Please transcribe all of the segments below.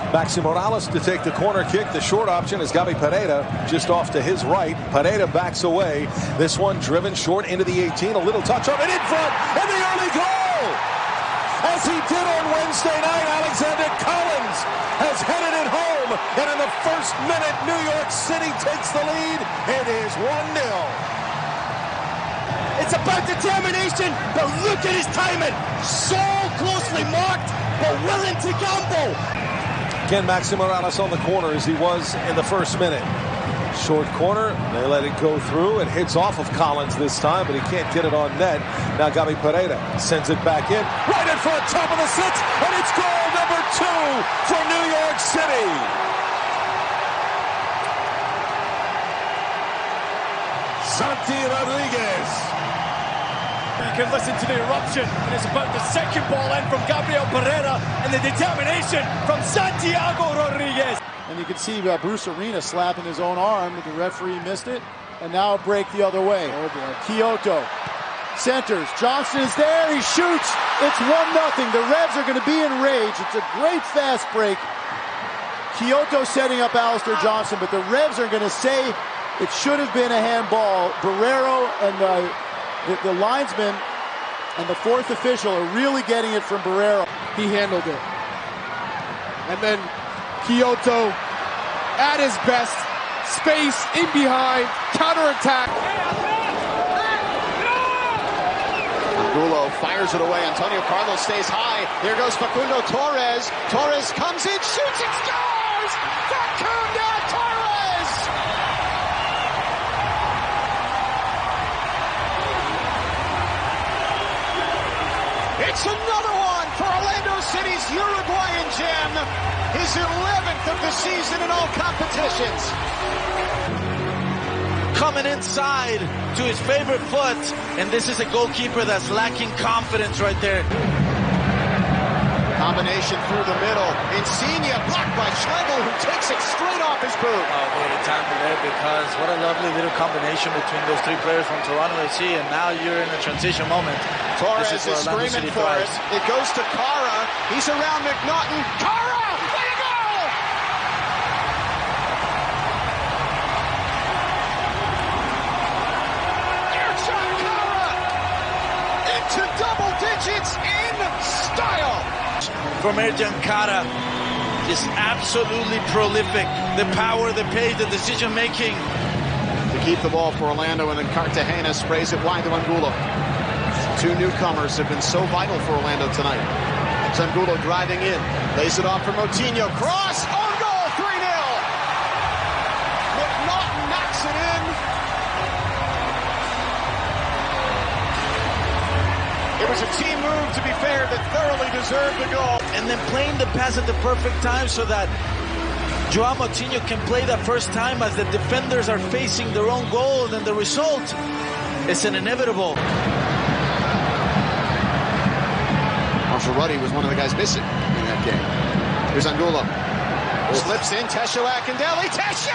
Maxi Morales to take the corner kick. The short option is Gabi Pereira just off to his right. Pereira backs away. This one driven short into the 18. A little touch on it in front, and the early goal! As he did on Wednesday night, Alexander Collins has headed it home. And in the first minute, New York City takes the lead. It is 1-0. It's about determination, but look at his timing. So closely marked, but willing to gamble. Again, Maxi Morales on the corner as he was in the first minute. Short corner, they let it go through. It hits off of Collins this time, but he can't get it on net. Now Gabi Pereira sends it back in, right in front, top of the six, and it's goal number 2 for New York City. Santi Rodriguez. You can listen to the eruption, and it's about the second ball in from Gabriel Pereira, and the determination from Santiago Rodriguez. And you can see Bruce Arena slapping his own arm. The referee missed it, and now a break the other way. Oh boy. Kyoto centers. Johnson is there. He shoots. It's 1-0. The Revs are going to be enraged. It's a great fast break. Kyoto setting up Alistair Johnson, but the Revs are going to say it should have been a handball. Barrero and the linesman and the fourth official are really getting it from Barrero. He handled it. And then Kyoto at his best. Space in behind. Counterattack. Angulo fires it away. Antonio Carlos stays high. Here goes Facundo Torres. Torres comes in, shoots and scores! Facundo Torres! It's another one for Orlando City's Uruguayan gem. His 11th of the season in all competitions. Coming inside to his favorite foot, and this is a goalkeeper that's lacking confidence right there. Combination through the middle. Insigne blocked by Schlegel, who takes it straight off his boot. Oh, great time there, because what a lovely little combination between those three players from Toronto FC, and now you're in a transition moment. Torres is screaming for it. It goes to Cara. He's around McNaughton. Cara! Way to go! Ercan Cara! Into double digits in style! From Ercan Cara, is absolutely prolific. The power, the pace, the decision-making. To keep the ball for Orlando, and then Cartagena sprays it wide to Angulo. Two newcomers have been so vital for Orlando tonight. It's Angulo driving in. Lays it off for Moutinho. Cross! On goal! 3-0! McNaughton knocks it in. It was a team move, to be fair, that thoroughly deserved the goal. And then playing the pass at the perfect time so that Joao Moutinho can play that first time as the defenders are facing their own goal, and the result is an inevitable. Marshall Ruddy was one of the guys missing in that game. Here's Angulo. Slips in, Tesho Akindele. Tesho!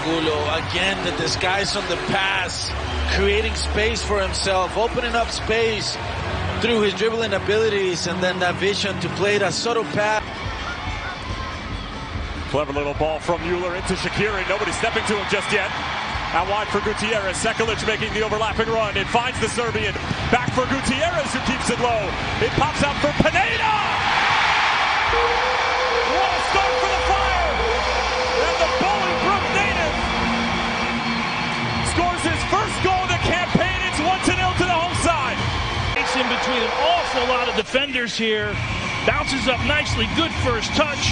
Angulo, again, the disguise on the pass, creating space for himself, opening up space through his dribbling abilities, and then that vision to play that subtle pass. Clever little ball from Mueller into Shaqiri. Nobody stepping to him just yet. Out wide for Gutierrez. Sekulic making the overlapping run. It finds the Serbian. Back for Gutierrez, who keeps it low. It pops out for Pineda! What a start for the Fire! And the Bolingbrook native scores his first goal of the campaign. It's 1-0 to the home side. It's in between an awful lot of defenders here. Bounces up nicely. Good first touch.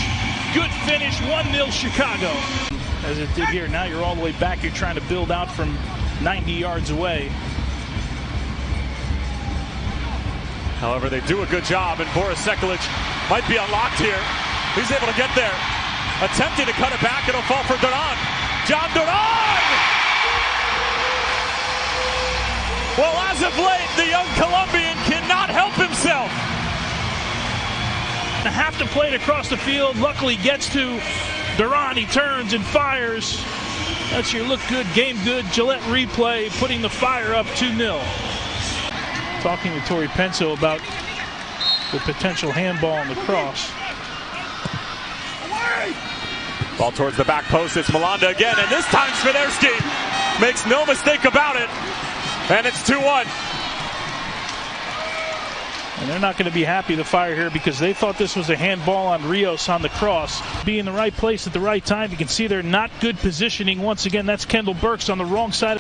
Good finish. 1-0 Chicago. As it did here. Now you're all the way back. You're trying to build out from 90 yards away. However, they do a good job, and Boris Sekulic might be unlocked here. He's able to get there. Attempting to cut it back. It'll fall for Duran. John Duran! Well, as of late, the young Colombian cannot help himself. Have to play it across the field. Luckily gets to Duran, he turns and fires. That's your look good, game good Gillette replay, putting the Fire up 2-0. Talking to Tori Penso about the potential handball on the cross. Ball towards the back post. It's Malanda again, and this time Swiderski makes no mistake about it. And it's 2-1. And they're not going to be happy, the Fire, here, because they thought this was a handball on Rios on the cross. Be in the right place at the right time. You can see they're not good positioning. Once again, that's Kendall Burks on the wrong side.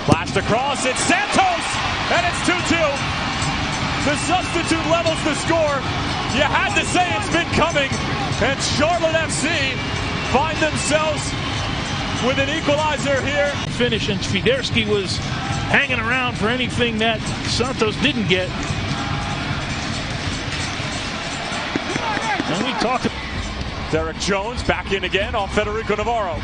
Blast across, it's Santos, and it's 2-2. The substitute levels the score. You had to say it's been coming, and Charlotte FC find themselves with an equalizer here. Finish, and Swiderski was hanging around for anything that Santos didn't get. And we talked. Derek Jones back in again on Federico Navarro.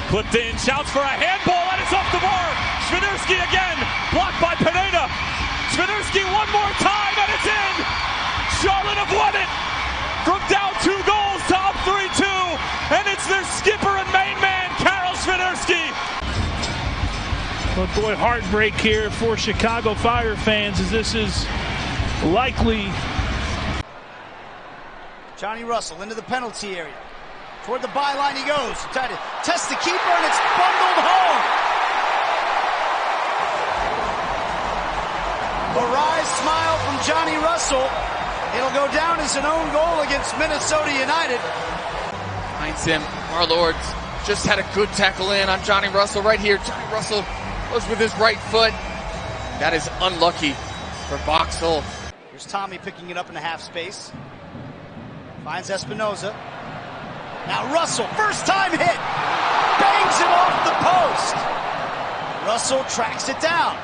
Clipped in, shouts for a handball, and it's off the bar. Swiderski again, blocked by Pineda. Swiderski one more time, and it's in. Charlotte have won it from down 2 goals to up 3-2, and it's their skipper and main man, Karol Swiderski. But boy, heartbreak here for Chicago Fire fans, as this is likely. Johnny Russell into the penalty area. Toward the byline he goes. Trying to test the keeper, and it's bundled home. A wry smile from Johnny Russell. It'll go down as an own goal against Minnesota United. Finds him. Marlords just had a good tackle in on Johnny Russell right here. Johnny Russell goes with his right foot. That is unlucky for Boxall. Here's Tommy picking it up in the half space. Finds Espinoza. Now Russell, first time hit. Bangs it off the post. Russell tracks it down.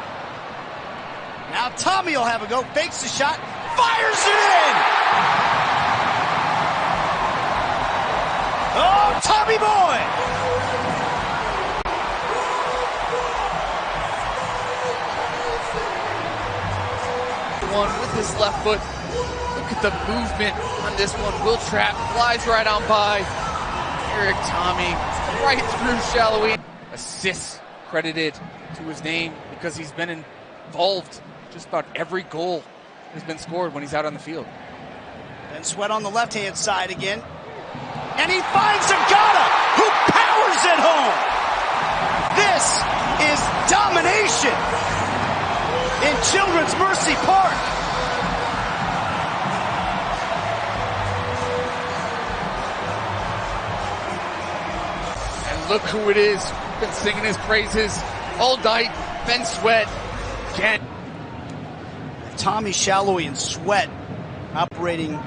Now Tommy will have a go. Fakes the shot. Fires it in! Oh, Tommy boy! One with his left foot. Look at the movement on this one. Will Trapp flies right on by. Eric Tommy right through Shallowy. Assists credited to his name because he's been involved just about every goal has been scored when he's out on the field. And Sweat on the left-hand side again. And he finds Agata, who powers it home. This is domination in Children's Mercy Park. And look who it is. Been singing his praises all night. Ben Sweat again. Tommy Shallowy and Sweat operating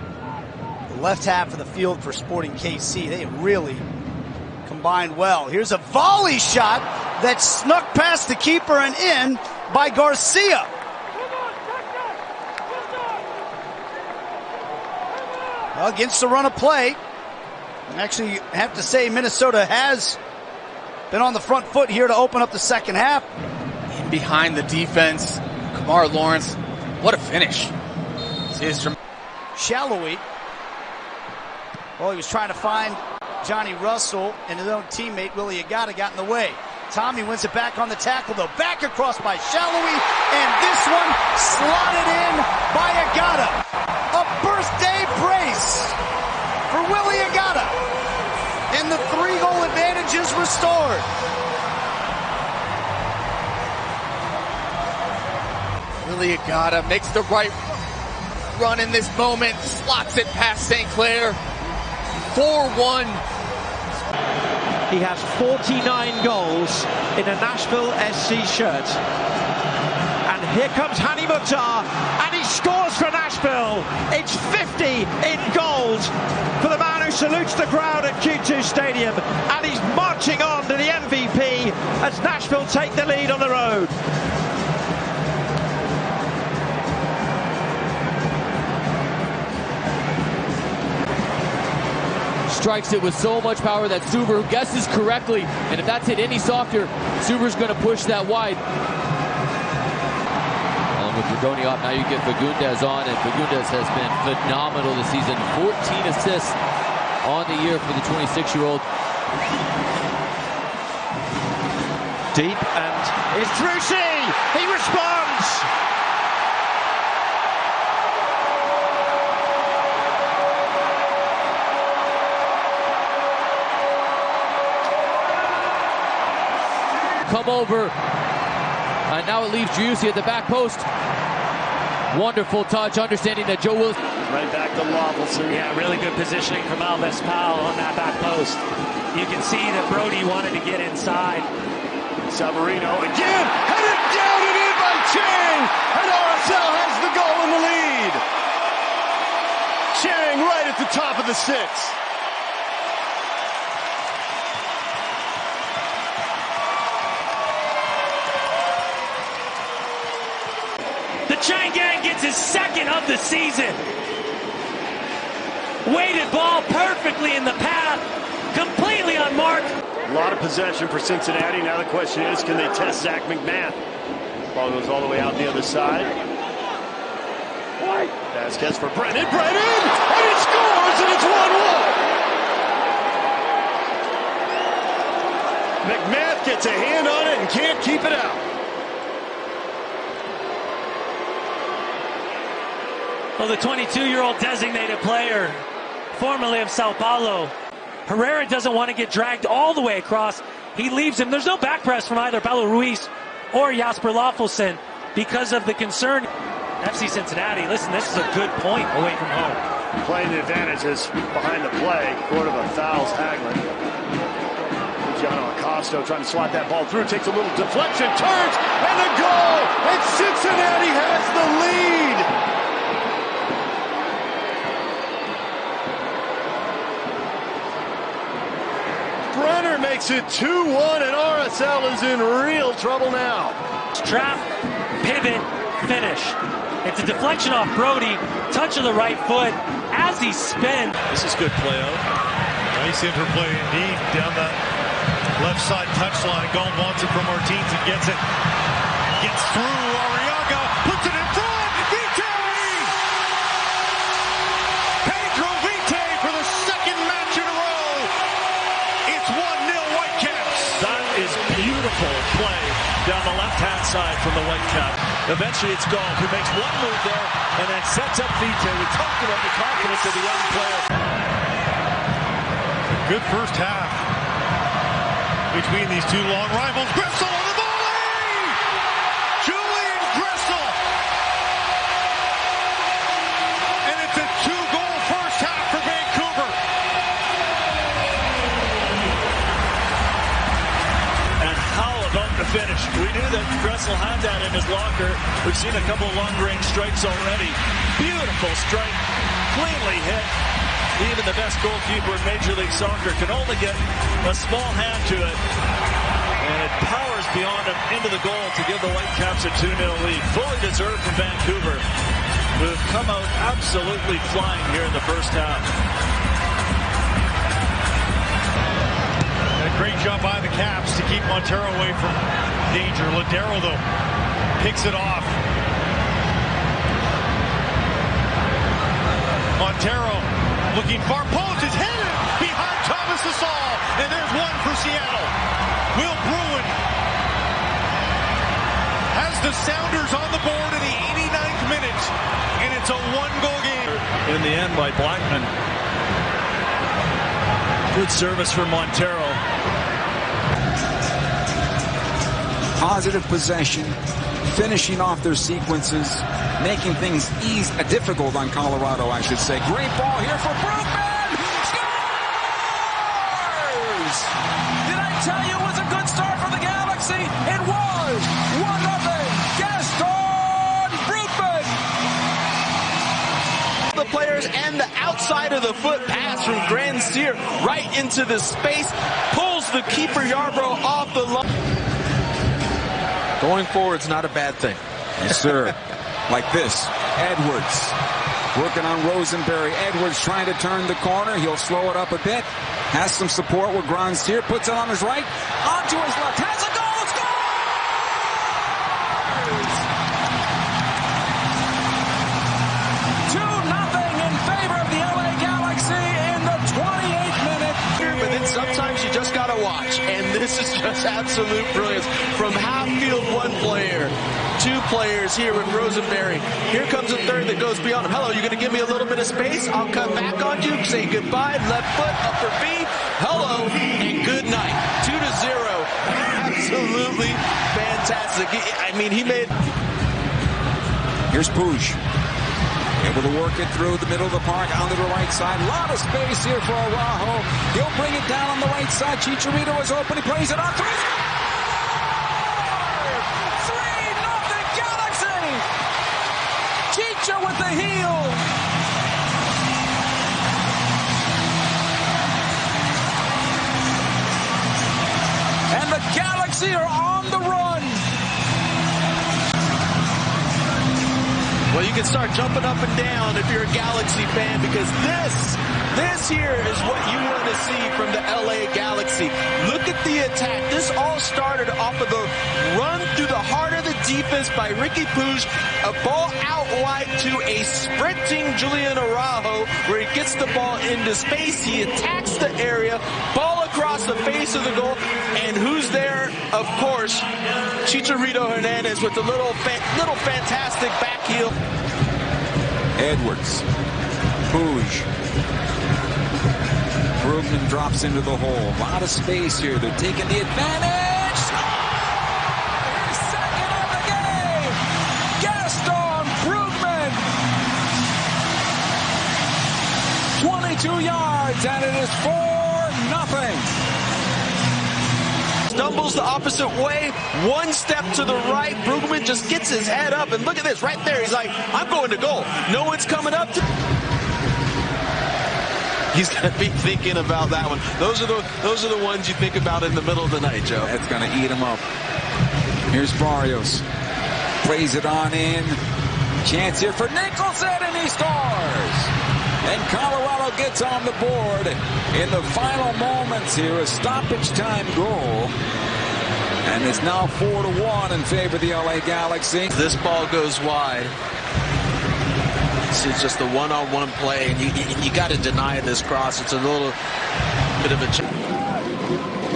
the left half of the field for Sporting KC. They really combined well. Here's a volley shot that snuck past the keeper and in by Garcia. Well, against the run of play. And actually, you have to say Minnesota has been on the front foot here to open up the second half. In behind the defense, Kamar Lawrence. What a finish. Shallowy. Well, he was trying to find Johnny Russell, and his own teammate, Willie Agata, got in the way. Tommy wins it back on the tackle, though. Back across by Shallowy, and this one slotted in by Agata. A birthday brace for Willie Agata. And the 3-goal advantage is restored. Willie Agata makes the right run in this moment, slots it past St. Clair. 4-1. He has 49 goals in a Nashville SC shirt. And here comes Hani Mukhtar, and he scores for Nashville. It's 50 in goals for the man who salutes the crowd at Q2 Stadium. And he's marching on to the MVP as Nashville take the lead on the road. strikes it with so much power that Subaru guesses correctly. And if that's hit any softer, Subaru's going to push that wide. With Dragoni off, now you get Fagundes on, and Fagundes has been phenomenal this season. 14 assists on the year for the 26-year-old. Deep, and it's Drusi! He responds! Come over. And now it leaves Driussi at the back post. Wonderful touch, understanding that Joe Wilson. Right back to Lawfulson. Yeah, really good positioning from Alves Powell on that back post. You can see that Brody wanted to get inside. Savarino again, headed down and in by Chang, and RSL has the goal in the lead. Chang right at the top of the six. The Chang Gang gets his second of the season. Weighted ball perfectly in the path, completely unmarked. A lot of possession for Cincinnati. Now the question is, can they test Zach McMahon? Ball goes all the way out the other side. Vasquez for Brennan. Brennan! And he scores, and it's 1-1. McMahon gets a hand on it and can't keep it out. Well, the 22-year-old designated player, formerly of Sao Paulo, Herrera doesn't want to get dragged all the way across. He leaves him. There's no back press from either Paulo Ruiz or Jasper Lawfulson because of the concern. FC Cincinnati, listen, this is a good point away from home. Playing the advantage is behind the play. Cordova fouls Hagelin. Luciano Acosta trying to slot that ball through. Takes a little deflection, turns, and the goal! And Cincinnati has the lead! Brenner makes it 2-1, and RSL is in real trouble now. Trap, pivot, finish. It's a deflection off Brody, touch of the right foot as he spins. This is good play out. Nice interplay indeed down the left side touchline. Gone wants it from Martins and gets it. Gets through Arriaga, puts it in front. Vite! Pedro Vite for the second match in a row. It's 1-0 Whitecaps. That is beautiful play down the left-hand side from the Whitecaps. Eventually it's Gold who makes one move there and then sets up Vite. We talked about the confidence of the young player. Good first half between these two long rivals. Gressel on the volley! Julian Gressel! And it's a 2-goal first half for Vancouver. And how about the finish? We knew that Gressel had that in his locker. We've seen a couple long-range strikes already. Beautiful strike, cleanly hit. Even the best goalkeeper in Major League Soccer can only get a small hand to it. And it powers beyond him into the goal to give the Whitecaps a 2-0 lead. Fully deserved from Vancouver, who have come out absolutely flying here in the first half. And a great job by the Caps to keep Montero away from danger. Ladero, though, picks it off. Montero looking far post is headed behind Thomas Asal, and there's one for Seattle. Will Bruin has the Sounders on the board in the 89th minute, and it's a 1-goal game. In the end by Blackman. Good service for Montero. Positive possession, finishing off their sequences, making things difficult on Colorado, I should say. Great ball here for Brookman! Scores! Did I tell you it was a good start for the Galaxy? It was! 1-0! Gaston Brookman! The players and the outside of the foot pass from Grand Sear right into the space, pulls the keeper Yarbrough off the line. Going forward's not a bad thing. Yes, sir. Like this. Edwards. Working on Rosenberry. Edwards trying to turn the corner. He'll slow it up a bit. Has some support with Grandsir. Puts it on his right. Onto his left. Has a goal. Sometimes you just gotta watch, and this is just absolute brilliance. From half field, one player, two players here with Rosenberry. Here comes a third that goes beyond him. Hello, you're gonna give me a little bit of space? I'll come back on you, say goodbye, left foot, upper B, hello, and good night. 2-0. Absolutely fantastic. I mean, he made... Here's Puig. Able to work it through the middle of the park onto the right side. A lot of space here for Araujo. He'll bring it down on the right side. Chicharito is open. He plays it on. 3-0 Galaxy! Chicha with the heel. And the Galaxy are on the run. Well, you can start jumping up and down if you're a Galaxy fan, because this here is what you want to see from the LA Galaxy. Look at the attack. This all started off of the run through the heart of the defense by Ricky Puig. A ball out wide to a sprinting Julian Araujo, where he gets the ball into space. He attacks the area, ball across the face of the goal, and who's there? Of course, Chicharito Hernandez with the little fantastic back heel. Edwards. Puig. Brugman drops into the hole. A lot of space here. They're taking the advantage. His second of the game. Gaston Brugman. 22 yards, and it is 4-0. Stumbles the opposite way, one step to the right. Brugman just gets his head up, and look at this right there. He's like, I'm going to goal. No one's coming up to... He's going to be thinking about that one. Those are the ones you think about in the middle of the night, Joe. That's going to eat him up. Here's Barrios. Plays it on in. Chance here for Nicholson, and he scores. And Colorado gets on the board in the final moments here. A stoppage time goal. And it's now 4-1 in favor of the LA Galaxy. This ball goes wide. It's just a one-on-one play, and you got to deny this cross. It's a little bit of a...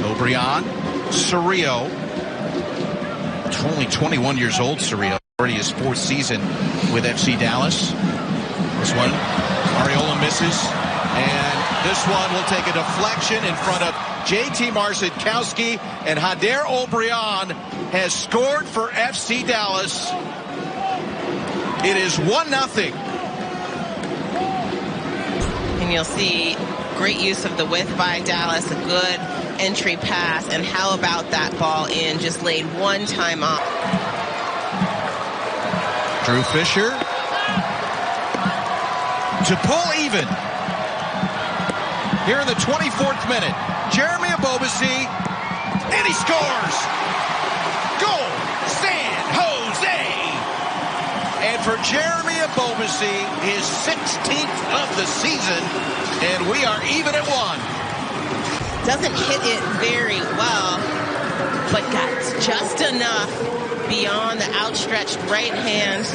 O'Brien, Cerrillo. Only 21 years old, Cerrillo. Already his fourth season with FC Dallas. This one, Ariola misses. And this one will take a deflection in front of JT Marcinkowski. And Hader O'Brien has scored for FC Dallas. It is 1-0. And you'll see great use of the width by Dallas, a good entry pass, and how about that ball in, just laid one time off. Drew Fisher to pull even. Here in the 24th minute, Jeremy Abobasi, and he scores! Goal, San Jose! And for Jeremy Abobasi, his 16th of the season, and we are even at 1. Doesn't hit it very well, but got just enough beyond the outstretched right hand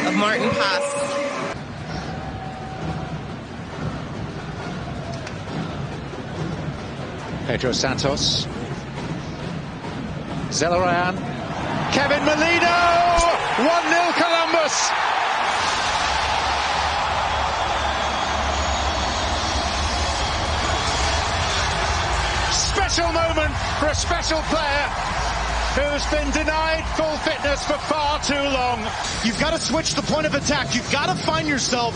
of Martin Pass. Pedro Santos. Zelarayan. Kevin Molino! 1-0 Columbus! Special moment for a special player who's been denied full fitness for far too long. You've got to switch the point of attack. You've got to find yourself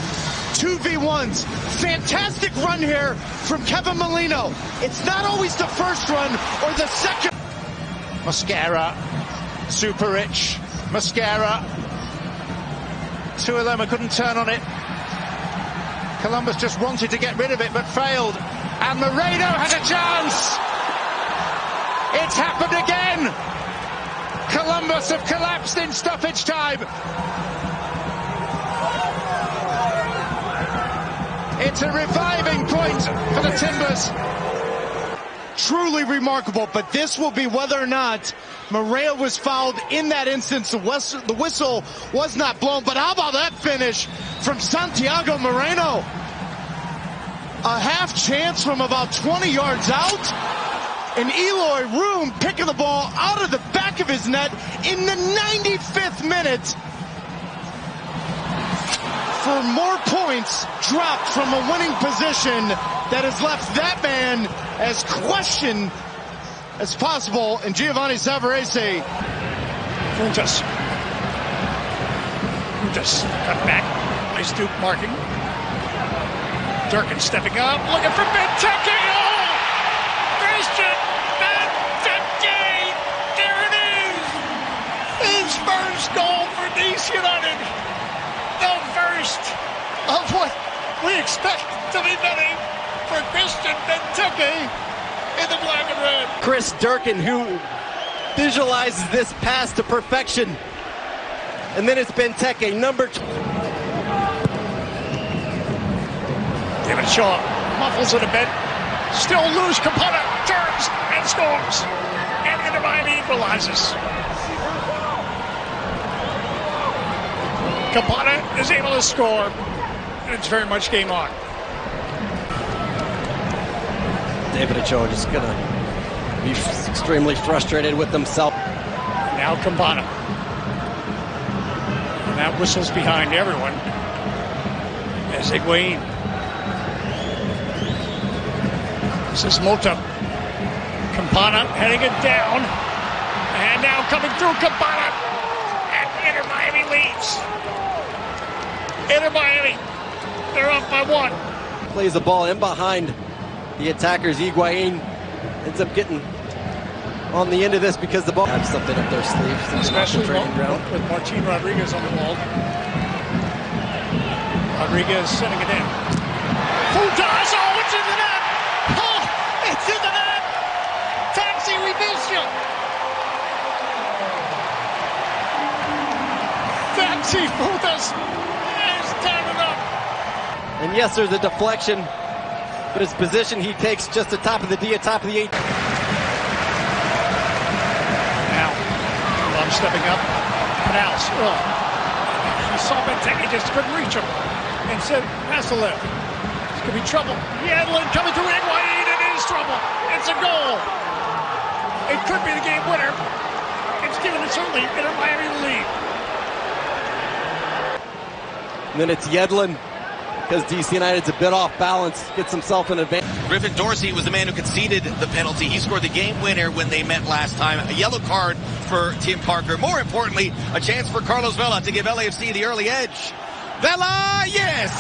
2v1s. Fantastic run here from Kevin Molino. It's not always the first run or the second. Mosquera, super rich. Mosquera. Two of them couldn't turn on it. Columbus just wanted to get rid of it but failed. And Moreno had a chance. It's happened again. Columbus have collapsed in stoppage time. It's a reviving point for the Timbers. Truly remarkable, but this will be whether or not Moreno was fouled in that instance. The whistle was not blown, but how about that finish from Santiago Moreno? A half chance from about 20 yards out, and Eloy Room picking the ball out of the back of his net in the 95th minute for more points dropped from a winning position that has left that man as questioned as possible. And Giovanni Savarese. Funtas cut back. Nice Duke marking. Durkin stepping up, looking for Benteke. Oh! Christian Benteke! There it is! His first goal for DC United. The first of what we expect to be many for Christian Benteke in the black and red. Chris Durkin, who visualizes this pass to perfection. And then it's Benteke, number 2. David Shaw muffles it a bit. Still loose. Campana turns and scores. And Inter Miami equalizes. Campana is able to score. And it's very much game on. David Ochoa just going to be extremely frustrated with himself. Now Campana. And that whistle's behind everyone. As Higuain. This is Mota. Campana heading it down. And now coming through Campana. And Inter Miami leads. Inter Miami. They're up by 1. Plays the ball in behind the attackers. Higuain ends up getting on the end of this because the ball had something up their sleeves. Especially with Martin Rodriguez on the wall. Rodriguez sending it in. Funtas, oh, it's in the net! Oh, it's in the net! Taxi, we miss you! Taxi, Funtas is turning up! And yes, there's a deflection, but his position he takes just atop of the D, atop of the 8. Now, Love stepping up. Canals. Oh. He saw Benteke, just couldn't reach him. And said, has to live. This could be trouble. Yedlin coming through Higuain. It is trouble. It's a goal. It could be the game winner. It's given it certainly Inter Miami the lead. And then it's Yedlin, because DC United's a bit off balance, gets himself an advantage. Griffin Dorsey was the man who conceded the penalty. He scored the game winner when they met last time. A yellow card for Tim Parker. More importantly, a chance for Carlos Vela to give LAFC the early edge. Vela, yes!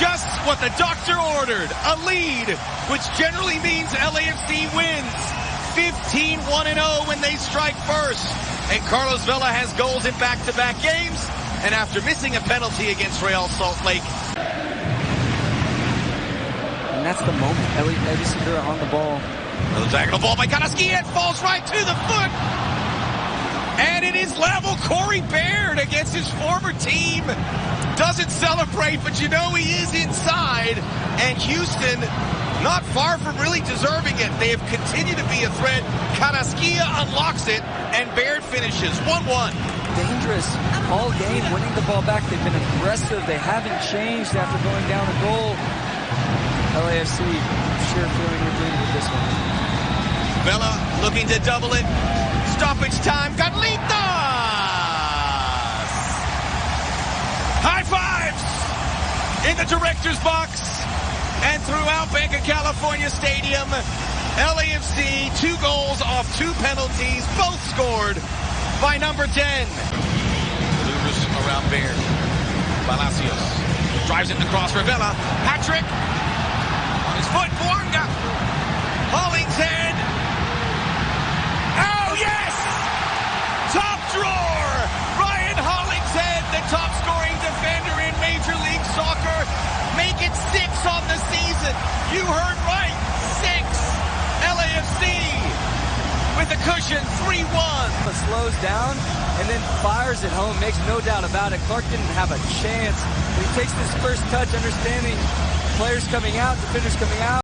Just what the doctor ordered. A lead, which generally means LAFC wins. 15-1-0 when they strike first. And Carlos Vela has goals in back-to-back games. And after missing a penalty against Real Salt Lake. And that's the moment. Eddie Segura on the ball. Another diagonal ball by Carrasquilla. It falls right to the foot. And it is level. Corey Baird against his former team. Doesn't celebrate, but you know he is inside. And Houston, not far from really deserving it. They have continued to be a threat. Carrasquilla unlocks it, and Baird finishes 1-1. Dangerous all game, winning the ball back. They've been aggressive. They haven't changed after going down a goal. LAFC, sure feeling rebooted with this one. Vela looking to double it. Stoppage time. Carlitos! High fives in the director's box and throughout Bank of California Stadium. LAFC, 2 goals off 2 penalties, both scored by number 10. Maneuvers around Baird. Palacios drives it across for Vela. Patrick on his foot. Buanga. Hollingshead. Oh, yes! Top drawer. Ryan Hollingshead, the top scoring defender in Major League Soccer. Make it 6 on the season. You heard right. 6. LAFC with a cushion 3-1. but slows down and then fires it home. Makes no doubt about it. Clark didn't have a chance. He takes this first touch, understanding players coming out, defenders coming out.